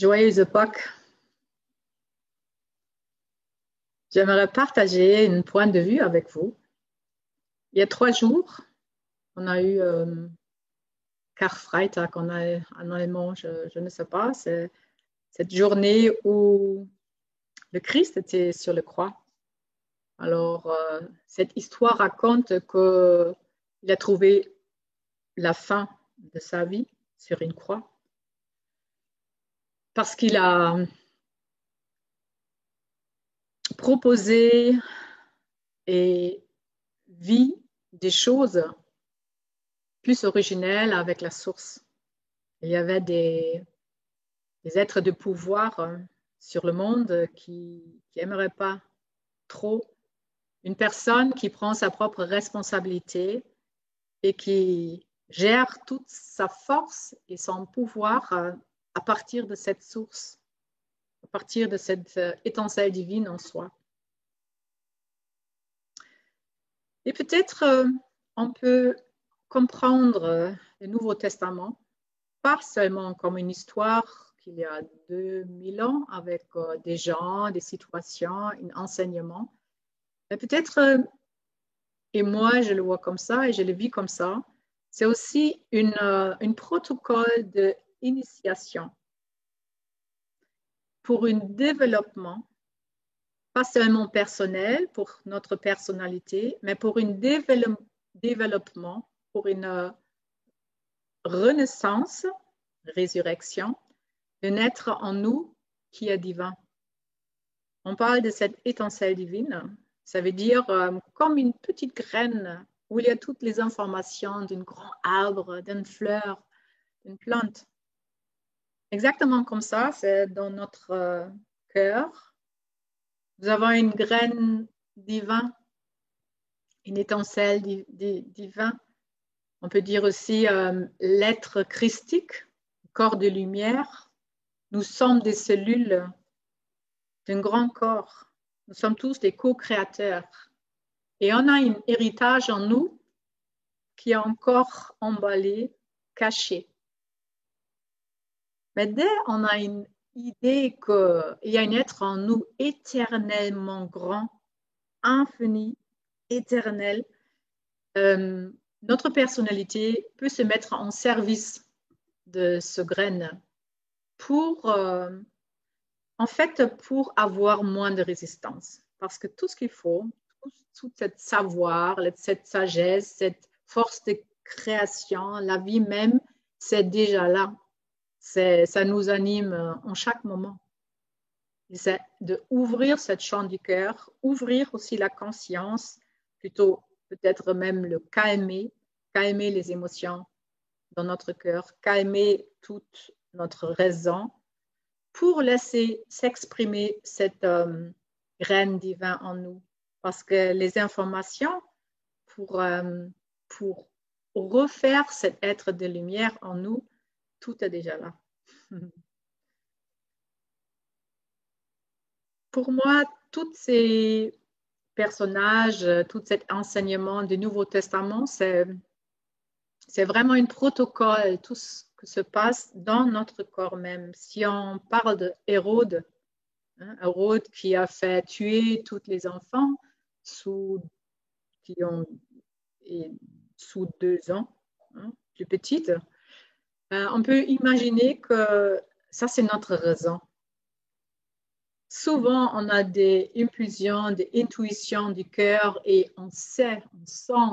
Joyeuse Pâques. J'aimerais partager un point de vue avec vous. Il y a 3 jours, on a eu Karfreitag en allemand, je ne sais pas. C'est cette journée où le Christ était sur la croix. Alors, cette histoire raconte qu'il a trouvé la fin de sa vie sur une croix parce qu'il a proposé et vit des choses plus originelles avec la source. Il y avait des êtres de pouvoir sur le monde qui n'aimeraient pas trop une personne qui prend sa propre responsabilité et qui gère toute sa force et son pouvoir à partir de cette source, à partir de cette étincelle divine en soi. Et peut-être on peut comprendre le Nouveau Testament, pas seulement comme une histoire qu'il y a 2000 ans avec des gens, des situations, un enseignement, mais peut-être, et moi je le vois comme ça et je le vis comme ça, c'est aussi un protocole d'initiation pour un développement, pas seulement personnel pour notre personnalité, mais pour un développement, pour une renaissance, résurrection, d'un être en nous qui est divin. On parle de cette étincelle divine, ça veut dire comme une petite graine où il y a toutes les informations d'un grand arbre, d'une fleur, d'une plante. Exactement comme ça, c'est dans notre cœur. Nous avons une graine divine, une étincelle divine. On peut dire aussi l'être christique, corps de lumière. Nous sommes des cellules d'un grand corps. Nous sommes tous des co-créateurs. Et on a un héritage en nous qui est encore emballé, caché. Mais dès qu'on a une idée qu'il y a un être en nous éternellement grand, infini, éternel, notre personnalité peut se mettre en service de ce grain pour, en fait, pour avoir moins de résistance. Parce que tout ce qu'il faut, tout cette savoir, cette sagesse, cette force de création, la vie même, c'est déjà là. Ça nous anime en chaque moment. C'est d'ouvrir cette champ du cœur, ouvrir aussi la conscience, plutôt peut-être même le calmer les émotions dans notre cœur, calmer toute notre raison pour laisser s'exprimer cette graine divine en nous. Parce que les informations pour refaire cet être de lumière en nous, tout est déjà là. Pour moi, tous ces personnages, tout cet enseignement du Nouveau Testament, c'est vraiment un protocole, tout ce qui se passe dans notre corps même. Si on parle de Hérode, Hérode qui a fait tuer tous les enfants sous 2 ans, plus petites, on peut imaginer que ça, c'est notre raison. Souvent, on a des impulsions, des intuitions du cœur et on sent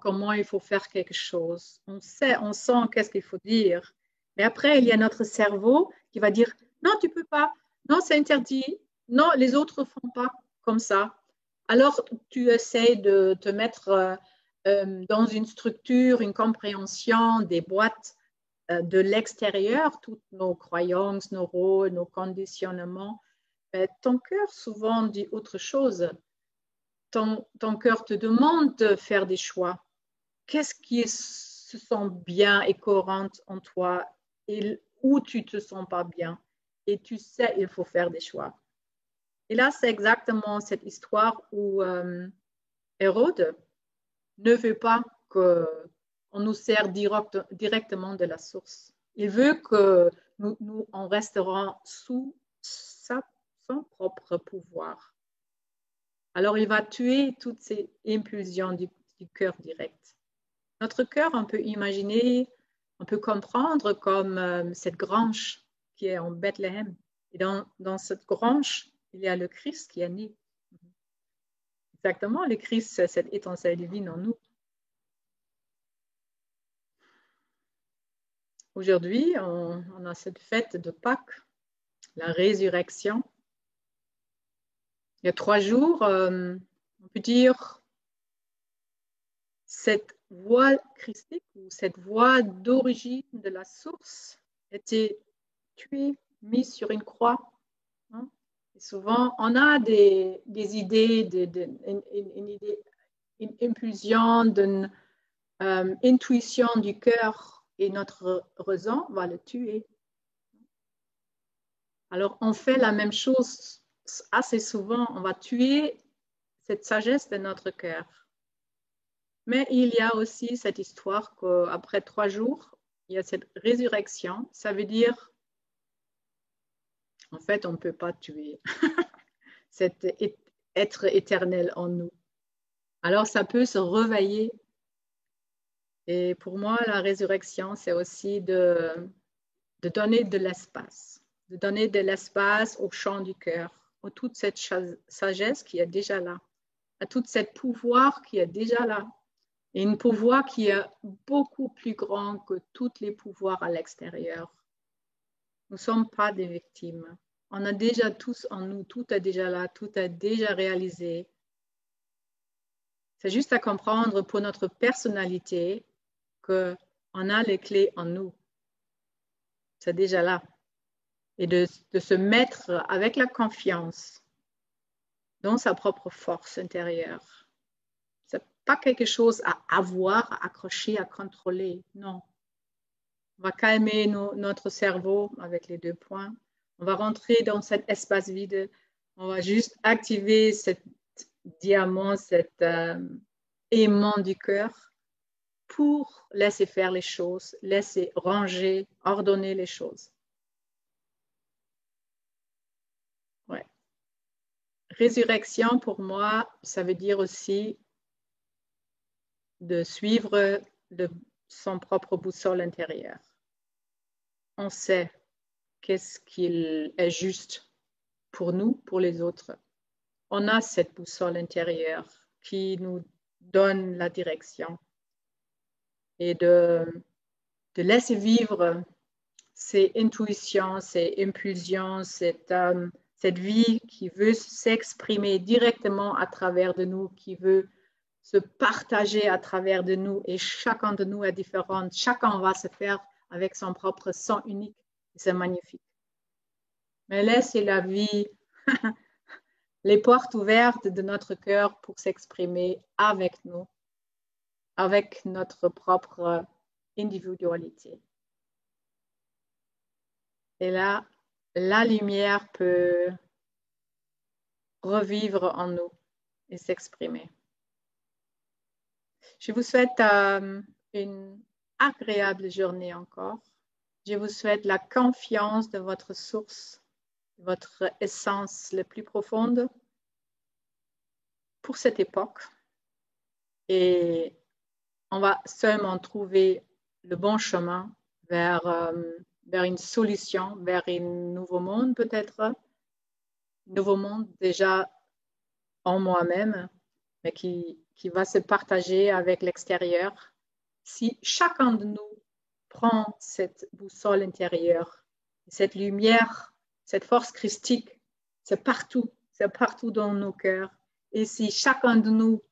comment il faut faire quelque chose. On sent qu'est-ce qu'il faut dire. Mais après, il y a notre cerveau qui va dire « Non, tu ne peux pas. Non, c'est interdit. Non, les autres ne font pas comme ça. » Alors, tu essaies de te mettre dans une structure, une compréhension des boîtes de l'extérieur, toutes nos croyances, nos rôles, nos conditionnements. Ton cœur souvent dit autre chose. Ton cœur te demande de faire des choix. Qu'est-ce qui se sent bien et cohérent en toi et où tu ne te sens pas bien. Et tu sais, il faut faire des choix. Et là, c'est exactement cette histoire où Hérode ne veut pas qu'on nous sert directement de la source. Il veut que on restera sous son propre pouvoir. Alors, il va tuer toutes ces impulsions du cœur direct. Notre cœur, on peut imaginer, on peut comprendre comme cette grange qui est en Bethléem. Et dans cette grange, il y a le Christ qui est né. Exactement, le Christ, c'est cette étincelle divine en nous. Aujourd'hui, on a cette fête de Pâques, la résurrection. Il y a 3 jours, on peut dire cette voie christique ou cette voie d'origine de la source était tuée, mise sur une croix. Hein? Et souvent, on a des idées, une impulsion, d'une intuition du cœur et notre raison va le tuer. Alors, on fait la même chose assez souvent. On va tuer cette sagesse de notre cœur. Mais il y a aussi cette histoire qu'après 3 jours, il y a cette résurrection. Ça veut dire, en fait, on ne peut pas tuer cet être éternel en nous. Alors, ça peut se réveiller. Et pour moi, la résurrection, c'est aussi de donner de l'espace. De donner de l'espace au chant du cœur, à toute cette sagesse qui est déjà là, à tout ce pouvoir qui est déjà là. Et un pouvoir qui est beaucoup plus grand que tous les pouvoirs à l'extérieur. Nous ne sommes pas des victimes. On a déjà tous en nous, tout est déjà là, tout est déjà réalisé. C'est juste à comprendre pour notre personnalité qu'on a les clés en nous. C'est déjà là. Et de se mettre avec la confiance dans sa propre force intérieure. Ce n'est pas quelque chose à avoir, à accrocher, à contrôler. Non. On va calmer notre cerveau avec les 2 points. On va rentrer dans cet espace vide. On va juste activer cet diamant, cet aimant du cœur pour laisser faire les choses, laisser ranger, ordonner les choses. Ouais. Résurrection, pour moi, ça veut dire aussi de suivre son propre boussole intérieure. On sait qu'est-ce qu'il est juste pour nous, pour les autres. On a cette boussole intérieure qui nous donne la direction et de laisser vivre ces intuitions, ces impulsions, cette vie qui veut s'exprimer directement à travers de nous, qui veut se partager à travers de nous et chacun de nous est différent. Chacun va se faire avec son propre son unique. C'est magnifique. Mais laissez la vie, les portes ouvertes de notre cœur pour s'exprimer avec nous, avec notre propre individualité. Et là, la lumière peut revivre en nous et s'exprimer. Je vous souhaite une agréable journée encore. Je vous souhaite la confiance de votre source, votre essence la plus profonde pour cette époque. Et on va seulement trouver le bon chemin vers une solution, vers un nouveau monde peut-être. Un nouveau monde déjà en moi-même, mais qui va se partager avec l'extérieur. Si chacun de nous prend cette boussole intérieure, cette lumière, cette force christique, c'est partout dans nos cœurs. Et si chacun de nous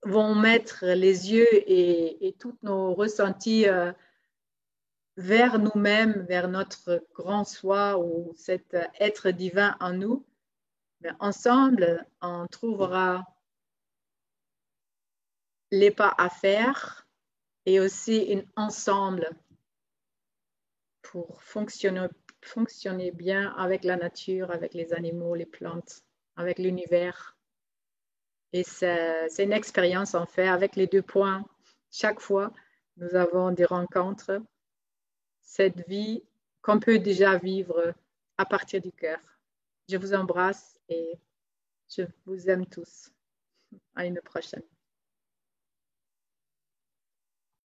vont mettre les yeux et tous nos ressentis vers nous-mêmes, vers notre grand soi ou cet être divin en nous, mais ensemble, on trouvera les pas à faire et aussi un ensemble pour fonctionner bien avec la nature, avec les animaux, les plantes, avec l'univers. Et c'est une expérience en fait avec les 2 points. Chaque fois, nous avons des rencontres. cette vie qu'on peut déjà vivre à partir du cœur. Je vous embrasse et je vous aime tous. À une prochaine.